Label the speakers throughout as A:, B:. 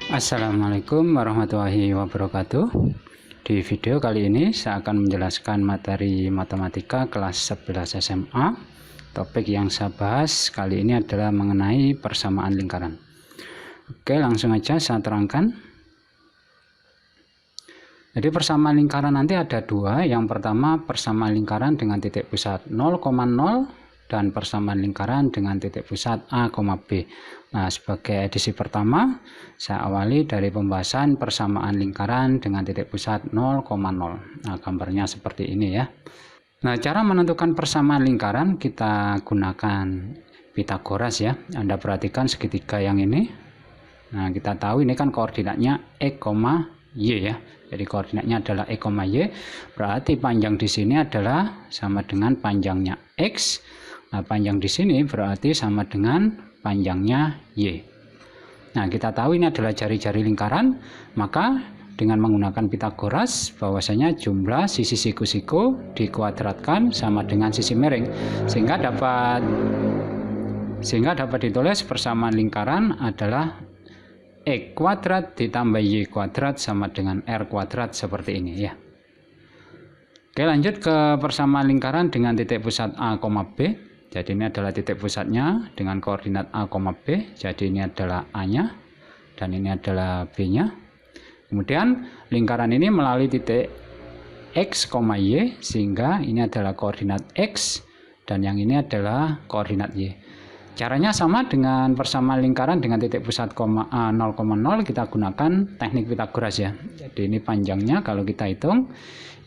A: Assalamualaikum warahmatullahi wabarakatuh. Di video kali ini saya akan menjelaskan materi matematika kelas 11 SMA. Topik yang saya bahas kali ini adalah mengenai persamaan lingkaran. Oke, langsung aja saya terangkan. Jadi persamaan lingkaran nanti ada dua. Yang pertama persamaan lingkaran dengan titik pusat 0,0 dan persamaan lingkaran dengan titik pusat A, B. Nah, sebagai edisi pertama, saya awali dari pembahasan persamaan lingkaran dengan titik pusat 0,0. Nah, gambarnya seperti ini ya. Nah, cara menentukan persamaan lingkaran kita gunakan Pitagoras ya. Anda perhatikan segitiga yang ini. Nah, kita tahu ini kan koordinatnya X, Y ya. Jadi koordinatnya adalah X, Y. Berarti panjang di sini adalah sama dengan panjangnya X. Nah, panjang di sini berarti sama dengan panjangnya Y. Nah, kita tahu ini adalah jari-jari lingkaran, maka dengan menggunakan Pitagoras bahwasanya jumlah sisi siku-siku dikuadratkan sama dengan sisi miring, sehingga dapat ditulis persamaan lingkaran adalah X kuadrat ditambah Y kuadrat sama dengan R kuadrat seperti ini ya. Oke, lanjut ke persamaan lingkaran dengan titik pusat A, B. Jadi ini adalah titik pusatnya dengan koordinat A, B. Jadi ini adalah A-nya dan ini adalah B-nya. Kemudian lingkaran ini melalui titik X, Y, sehingga ini adalah koordinat X dan yang ini adalah koordinat Y. Caranya sama dengan persamaan lingkaran dengan titik pusat 0,0, kita gunakan teknik Pitagoras ya. Jadi ini panjangnya kalau kita hitung,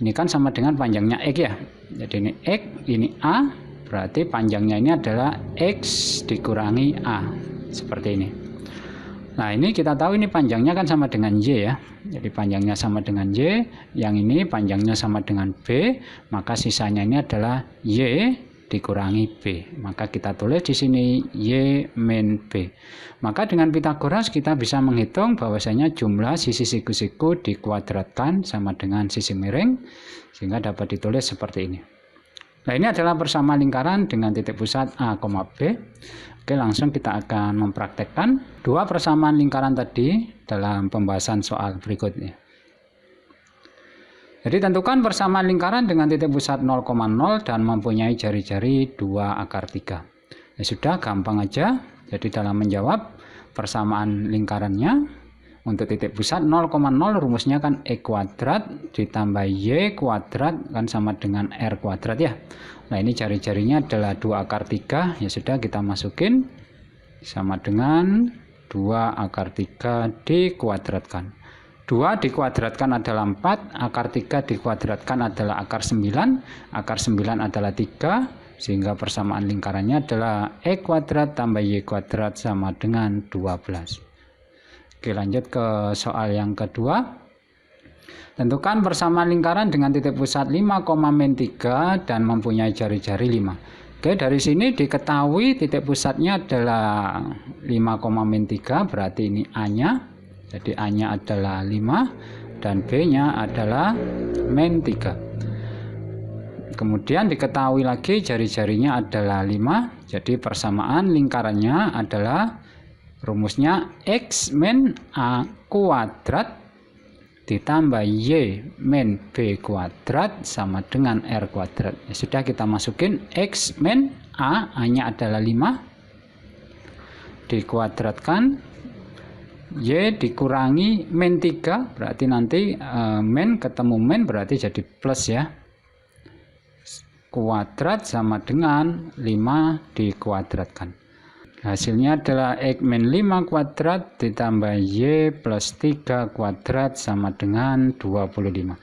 A: ini kan sama dengan panjangnya X ya. Jadi ini X, ini A. Berarti panjangnya ini adalah X dikurangi A. Seperti ini. Nah, ini kita tahu ini panjangnya kan sama dengan Y ya. Jadi panjangnya sama dengan Y. Yang ini panjangnya sama dengan B. Maka sisanya ini adalah Y dikurangi B. Maka kita tulis di sini Y min B. Maka dengan Pitagoras kita bisa menghitung bahwasanya jumlah sisi siku-siku dikuadratkan sama dengan sisi miring. Sehingga dapat ditulis seperti ini. Nah, ini adalah persamaan lingkaran dengan titik pusat A, B. Oke, langsung kita akan mempraktekkan dua persamaan lingkaran tadi dalam pembahasan soal berikutnya. Jadi tentukan persamaan lingkaran dengan titik pusat 0,0 dan mempunyai jari-jari 2 akar 3. Ya sudah, gampang aja. Jadi dalam menjawab persamaan lingkarannya, untuk titik pusat 0,0 rumusnya kan X kuadrat ditambah Y kuadrat kan sama dengan R kuadrat ya. Nah, ini jari-jarinya adalah 2 akar 3. Ya sudah, kita masukin sama dengan 2 akar 3 dikuadratkan. 2 dikuadratkan adalah 4, akar 3 dikuadratkan adalah akar 9, akar 9 adalah 3, sehingga persamaan lingkarannya adalah X kuadrat tambah Y kuadrat sama dengan 12. Oke, lanjut ke soal yang kedua. Tentukan persamaan lingkaran dengan titik pusat 5,-3 dan mempunyai jari-jari 5. Oke, dari sini diketahui titik pusatnya adalah 5,-3, berarti ini A-nya. Jadi A-nya adalah 5 dan B-nya adalah min 3. Kemudian diketahui lagi jari-jarinya adalah 5. Jadi persamaan lingkarannya adalah rumusnya X min A kuadrat ditambah Y min B kuadrat sama dengan R kuadrat. Ya sudah, kita masukin X min A, A-nya adalah 5 dikuadratkan Y dikurangi min 3, berarti nanti min ketemu min berarti jadi plus ya. Kuadrat sama dengan 5 dikuadratkan. Hasilnya adalah X min 5 kuadrat ditambah Y plus 3 kuadrat sama dengan 25.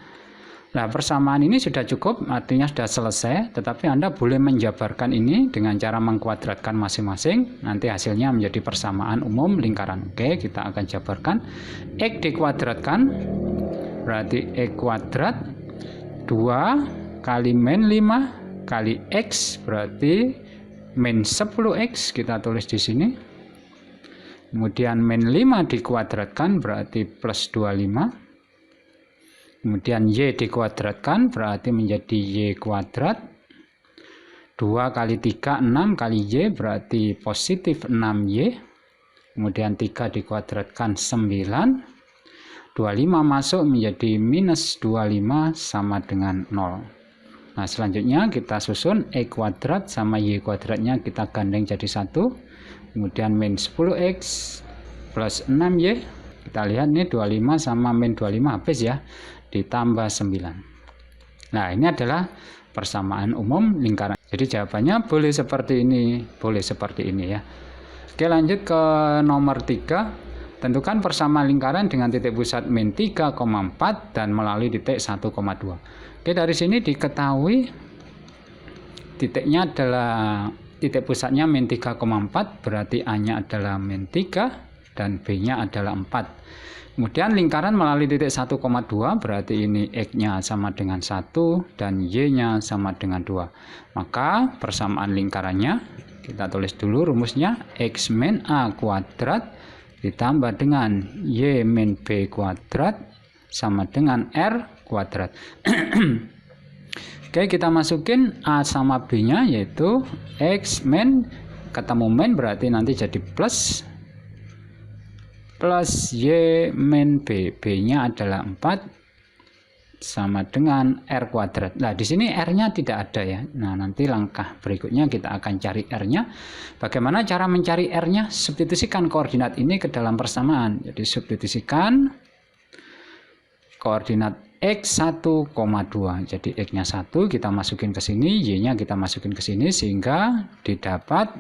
A: Nah, persamaan ini sudah cukup, artinya sudah selesai, tetapi Anda boleh menjabarkan ini dengan cara mengkuadratkan masing-masing. Nanti hasilnya menjadi persamaan umum lingkaran. Oke, kita akan jabarkan. X dikuadratkan, berarti X kuadrat 2 kali min 5 kali X, berarti min 10X, kita tulis di sini. Kemudian min 5 dikuadratkan berarti plus 25. Kemudian Y dikuadratkan berarti menjadi Y kuadrat. 2 kali 3, 6 kali Y berarti positif 6Y. kemudian 3 dikuadratkan 9, 25 masuk menjadi minus 25 sama dengan 0. Nah, selanjutnya kita susun E kuadrat sama Y kuadratnya kita gandeng jadi 1. Kemudian min 10X plus 6Y. Kita lihat nih 25 sama min 25 habis ya. Ditambah 9. Nah, ini adalah persamaan umum lingkaran. Jadi jawabannya boleh seperti ini, boleh seperti ini ya. Oke, lanjut ke nomor 3. Tentukan persamaan lingkaran dengan titik pusat min 3,4 dan melalui titik 1,2. Oke, dari sini diketahui titiknya adalah titik pusatnya min 3,4, berarti A-nya adalah min 3 dan B-nya adalah 4. Kemudian lingkaran melalui titik 1,2, berarti ini X-nya sama dengan 1 dan Y-nya sama dengan 2. Maka persamaan lingkarannya, kita tulis dulu rumusnya, X min A kuadrat ditambah dengan Y min B kuadrat sama dengan R kuadrat. Oke, kita masukin A sama B nya, yaitu X min ketemu min berarti nanti jadi plus Y min B, B nya adalah 4 sama dengan R kuadrat. Nah, di sini R-nya tidak ada ya. Nah, nanti langkah berikutnya kita akan cari R-nya. Bagaimana cara mencari R-nya? Substitusikan koordinat ini ke dalam persamaan. Jadi substitusikan koordinat X 1,2. Jadi X-nya 1 kita masukin ke sini, Y-nya kita masukin ke sini sehingga didapat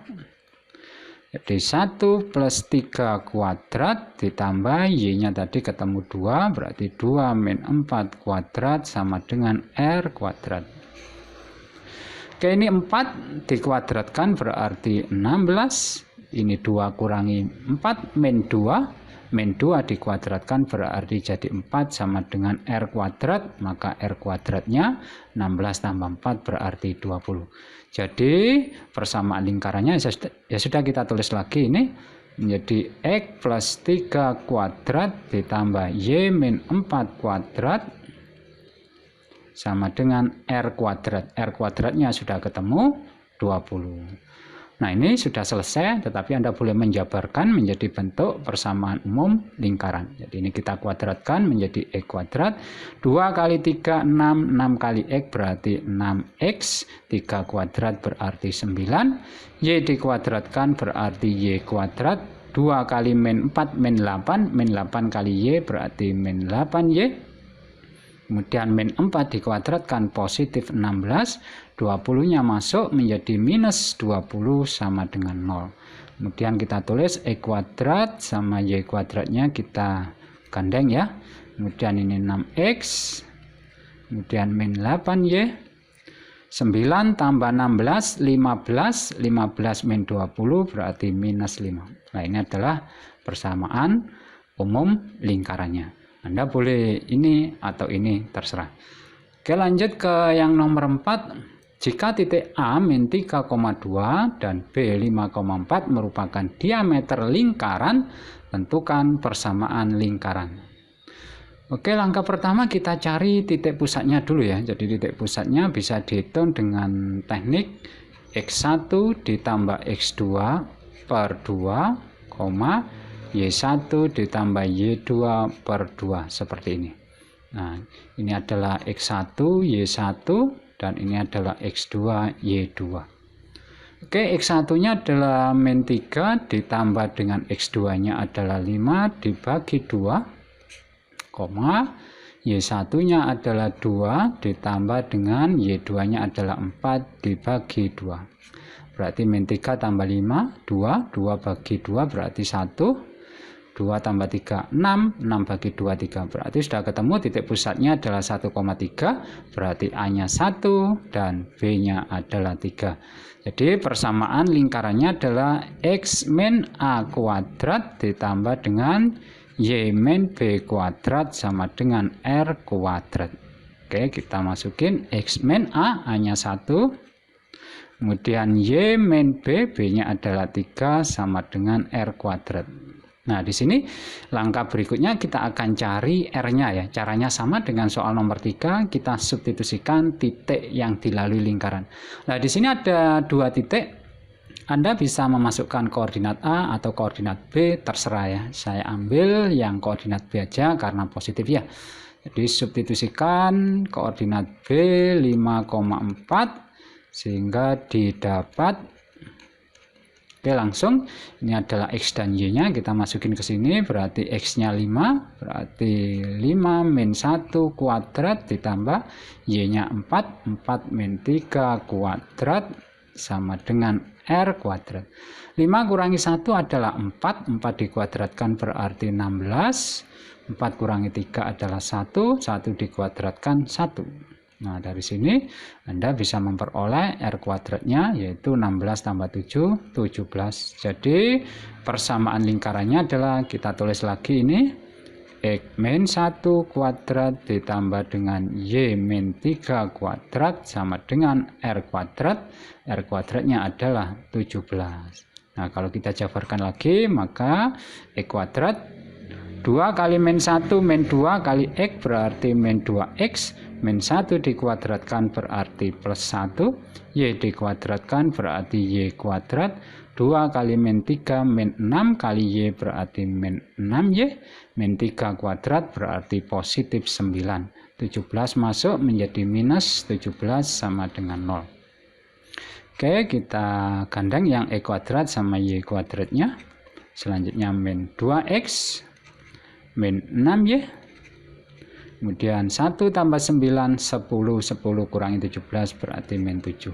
A: jadi 1 plus 3 kuadrat ditambah Y-nya tadi ketemu 2, berarti 2 min 4 kuadrat sama dengan R kuadrat. Oke, ini 4 dikuadratkan berarti 16. Ini 2 kurangi 4 min 2. Min 2 dikuadratkan berarti jadi 4 sama dengan R kuadrat. Maka R kuadratnya 16 tambah 4 berarti 20. Jadi persamaan lingkarannya ya sudah kita tulis lagi ini menjadi X plus 3 kuadrat ditambah Y min 4 kuadrat sama dengan R kuadrat. R kuadratnya sudah ketemu 20. Nah, ini sudah selesai, tetapi Anda boleh menjabarkan menjadi bentuk persamaan umum lingkaran. Jadi ini kita kuadratkan menjadi X kuadrat. 2 kali 3, 6. 6 kali X berarti 6X. 3 kuadrat berarti 9. Y dikuadratkan berarti Y kuadrat. 2 kali min 4, min 8. Min 8 kali Y berarti min 8Y. Kemudian min 4 dikuadratkan positif 16, 20-nya masuk menjadi minus 20 sama dengan 0. Kemudian kita tulis E kuadrat sama Y kuadratnya kita gandeng ya. Kemudian ini 6X, kemudian min 8Y, 9 tambah 16, 15, 15 min 20 berarti minus 5. Nah, ini adalah persamaan umum lingkarannya. Anda boleh ini atau ini, terserah. Oke, lanjut ke yang nomor 4. Jika titik A min 3,2 dan B 5,4 merupakan diameter lingkaran, tentukan persamaan lingkaran. Oke, langkah pertama kita cari titik pusatnya dulu ya. Jadi titik pusatnya bisa dihitung dengan teknik X1 ditambah X2 per 2, Y1 ditambah Y2 per 2 seperti ini. Nah, ini adalah X1 Y1 dan ini adalah X2 Y2. Oke, X1 nya adalah min 3 ditambah dengan X2 nya adalah 5 dibagi 2, Y1 nya adalah 2 ditambah dengan Y2 nya adalah 4 dibagi 2. Berarti min 3 tambah 5, 2 bagi 2 berarti 1. 2 tambah 3, 6 bagi 2, 3. Berarti sudah ketemu titik pusatnya adalah 1,3. Berarti A-nya 1 dan B-nya adalah 3. Jadi persamaan lingkarannya adalah X min A kuadrat ditambah dengan Y min B kuadrat sama dengan R kuadrat. Oke, kita masukin X min A, A-nya 1. Kemudian Y min B, B-nya adalah 3 sama dengan R kuadrat. Nah, di sini langkah berikutnya kita akan cari R-nya ya. Caranya sama dengan soal nomor 3, kita substitusikan titik yang dilalui lingkaran. Nah, di sini ada 2 titik. Anda bisa memasukkan koordinat A atau koordinat B, terserah ya. Saya ambil yang koordinat B aja karena positif ya. Jadi substitusikan koordinat B 5,4 sehingga didapat. Oke, langsung ini adalah X dan Y-nya kita masukin ke sini, berarti X-nya 5, berarti 5 min 1 kuadrat ditambah Y-nya 4, 4 min 3 kuadrat sama dengan R kuadrat. 5 kurangi 1 adalah 4, 4 dikuadratkan berarti 16, 4 kurangi 3 adalah 1, 1 dikuadratkan 1. Nah, dari sini Anda bisa memperoleh R kuadratnya yaitu 16 tambah 7, 17. Jadi persamaan lingkarannya adalah kita tulis lagi ini X min 1 kuadrat ditambah dengan Y min 3 kuadrat sama dengan R kuadrat. R kuadratnya adalah 17. Nah, kalau kita jabarkan lagi maka X kuadrat 2 kali min 1 min 2 kali X berarti min 2X. Min 1 dikuadratkan berarti plus 1, Y dikuadratkan berarti Y kuadrat, 2 kali min 3 min 6 kali Y berarti min 6Y, min 3 kuadrat berarti positif 9. 17 masuk menjadi minus 17 sama dengan 0. Oke, kita gandeng yang X kuadrat sama Y kuadratnya. Selanjutnya min 2X, min 6Y. Kemudian 1 tambah 9, 10, 10 kurangi 17 berarti min 7.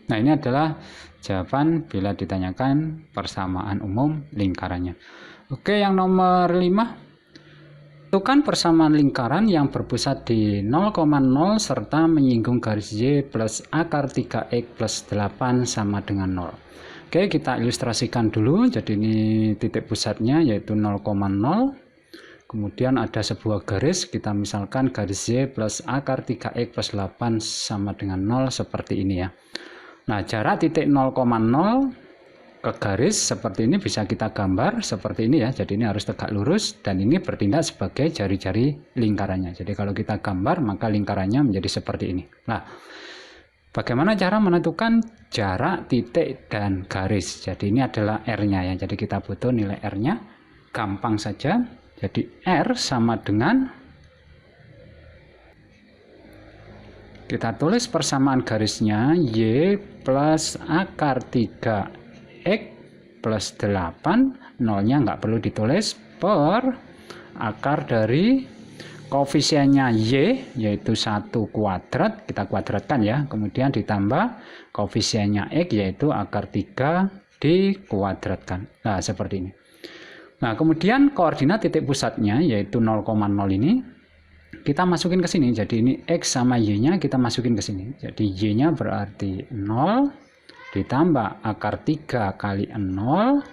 A: Nah, ini adalah jawaban bila ditanyakan persamaan umum lingkarannya. Oke, yang nomor 5. Tentukan persamaan lingkaran yang berpusat di 0,0 serta menyinggung garis Y plus akar 3X plus 8 sama dengan 0. Oke, kita ilustrasikan dulu. Jadi ini titik pusatnya yaitu 0,0. Kemudian ada sebuah garis, kita misalkan garis Y plus akar 3X plus 8 sama dengan 0 seperti ini ya. Nah, jarak titik 0,0 ke garis seperti ini bisa kita gambar seperti ini ya. Jadi ini harus tegak lurus dan ini bertindak sebagai jari-jari lingkarannya. Jadi kalau kita gambar maka lingkarannya menjadi seperti ini. Nah, bagaimana cara menentukan jarak titik dan garis? Jadi ini adalah R-nya ya. Jadi kita butuh nilai R-nya. Gampang saja. Jadi R sama dengan, kita tulis persamaan garisnya Y plus akar 3X plus 8, nolnya nggak perlu ditulis, per akar dari koefisiennya Y yaitu 1 kuadrat, kita kuadratkan ya, kemudian ditambah koefisiennya X yaitu akar 3 dikuadratkan. Nah, seperti ini. Nah, kemudian koordinat titik pusatnya yaitu 0,0 ini kita masukin ke sini. Jadi ini X sama Y-nya kita masukin ke sini. Jadi Y-nya berarti 0 ditambah akar 3 kali 0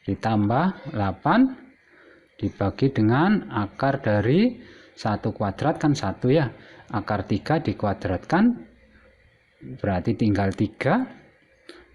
A: ditambah 8 dibagi dengan akar dari 1 kuadrat kan 1 ya. Akar 3 dikuadratkan berarti tinggal 3.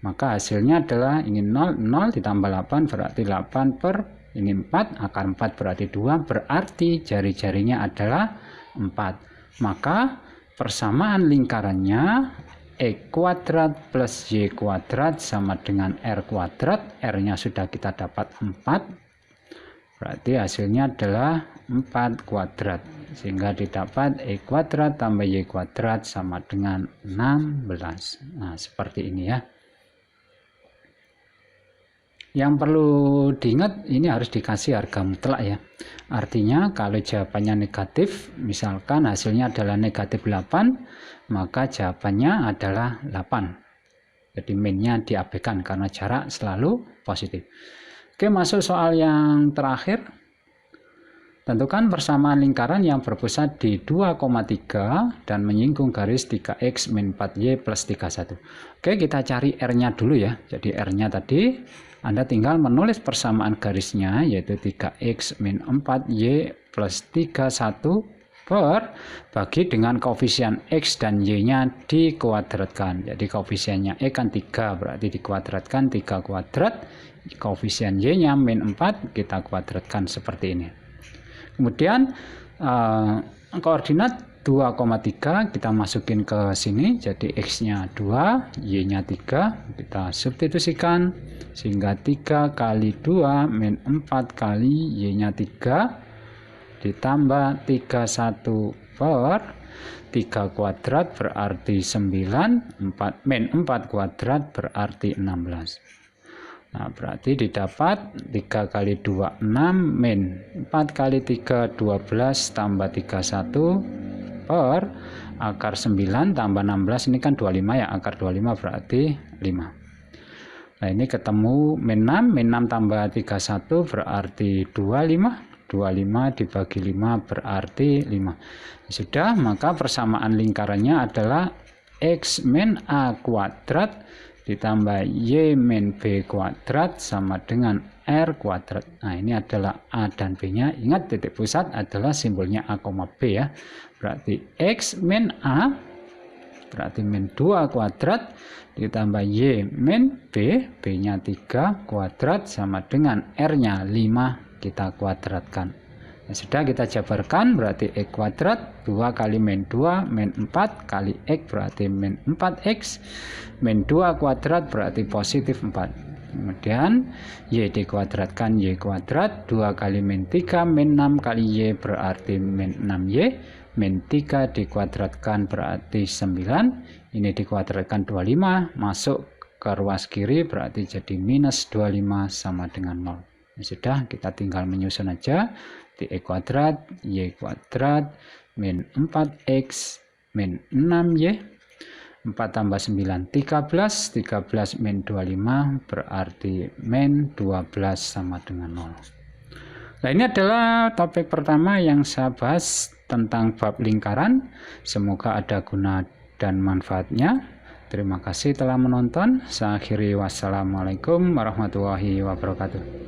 A: Maka hasilnya adalah ini 0, 0 ditambah 8 berarti 8 per ini 4, akar 4 berarti 2, berarti jari-jarinya adalah 4. Maka persamaan lingkarannya X kuadrat plus Y kuadrat sama dengan R kuadrat, R-nya sudah kita dapat 4, berarti hasilnya adalah 4 kuadrat. Sehingga didapat X kuadrat tambah Y kuadrat sama dengan 16. Nah, seperti ini ya. Yang perlu diingat, ini harus dikasih harga mutlak ya. Artinya kalau jawabannya negatif, misalkan hasilnya adalah negatif 8, maka jawabannya adalah 8. Jadi minnya diabaikan karena jarak selalu positif. Oke, masuk soal yang terakhir. Tentukan persamaan lingkaran yang berpusat di 2,3 dan menyinggung garis 3X min 4Y plus 31. Oke, kita cari R-nya dulu ya. Jadi R-nya tadi Anda tinggal menulis persamaan garisnya yaitu 3X min 4Y plus 31 per bagi dengan koefisien X dan Y-nya dikuadratkan. Jadi koefisiennya X kan 3 berarti dikuadratkan 3 kuadrat. Koefisien Y-nya min 4 kita kuadratkan seperti ini. Kemudian koordinat 2,3 kita masukin ke sini, jadi X nya 2, Y nya 3, kita substitusikan sehingga 3 kali 2 min 4 kali Y nya 3 ditambah 31 per 3 kuadrat berarti 9, 4 min 4 kuadrat berarti 16. Nah, berarti didapat 3 kali 2 6 min 4 kali 3 12 tambah 31 per akar 9 tambah 16, ini kan 25 ya, akar 25 berarti 5. Nah, ini ketemu min 6 tambah 31 berarti 25 dibagi 5 berarti 5. Sudah, maka persamaan lingkarannya adalah X min A kuadrat ditambah Y min B kuadrat sama dengan R kuadrat. Nah, ini adalah A dan B nya. Ingat, titik pusat adalah simbolnya A, B ya. Berarti X min A berarti min 2 kuadrat ditambah Y min B, B nya 3 kuadrat sama dengan R nya 5 kita kuadratkan. Nah, sudah, kita jabarkan, berarti X kuadrat 2 kali min 2 min 4 kali X berarti min 4X min 2 kuadrat berarti positif 4. Kemudian Y dikuadratkan Y kuadrat 2 kali min 3 min 6 kali Y berarti min 6Y min 3 dikuadratkan berarti 9, ini dikuadratkan 25, masuk ke ruas kiri berarti jadi minus 25 sama dengan 0. Nah, sudah, kita tinggal menyusun aja, di X kuadrat Y kuadrat min 4X min 6Y 4 tambah 9 13 min 25 berarti min 12 sama dengan 0. Nah, ini adalah topik pertama yang saya bahas tentang bab lingkaran. Semoga ada guna dan manfaatnya. Terima kasih telah menonton. Saya akhiri, wassalamualaikum warahmatullahi wabarakatuh.